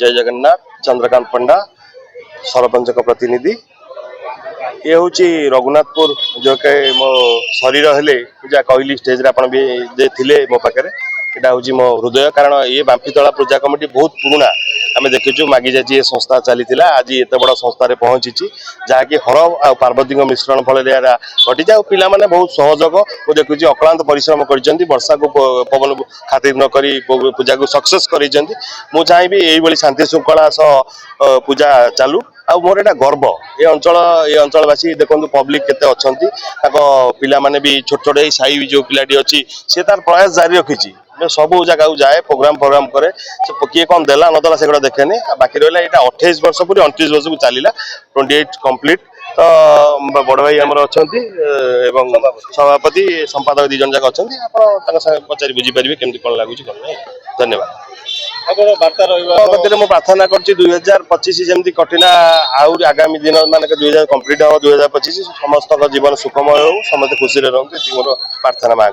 जय जगन्नाथ चंद्रकांत पंडा सरपंच का प्रतिनिधि ये हूँ रघुनाथपुर जो कि मो शरीर हेले पूजा कहली स्टेज रे आपण भी थे मो पाखे यहाँ हूँ मो हृदय कारण ये बांफीतला पूजा कमिटी बहुत पुराना आम देखीचु मागी जाए संस्था चली आज एत बड़ संस्थार पहुंची जहाँकि हर आ पार्वती मिश्रण फल घटी जाए पिला माने बहुत सहयोग वो देखुची अक्लांत परिश्रम कर वर्षा को पवन खातिर न करी पूजा को सक्सेस कर चाहिए यही शांति श्रृंखला सह पूजा चालू आ मोर एटा गर्व ये अंचलवासी देखो पब्लिक केते अच्छी पिला माने भी छोट छोट साई जो पिलाटी अच्छी सी तार प्रयास जारी रखी सब जगह जाए प्रोग्राम करे किए कौन देला नदेला से देखेनि बाकी रहा यहाँ 28 वर्ष पूरी 29 वर्ष को चलला 28 कम्प्लीट तो बड़ भाई आमर अच्छा सभापति संपादक दीज जाक अच्छा पचारि बुझीपारे केमती कौन लगुच धन्यवाद मो प्रार्थना कर 2025 जमी कटिला आउरी आगामी दिन मान 2000 कम्प्लीट हम 2025 समस्त जीवन सुखमय हो समस्त खुशी रहते मोर प्रार्थना माँ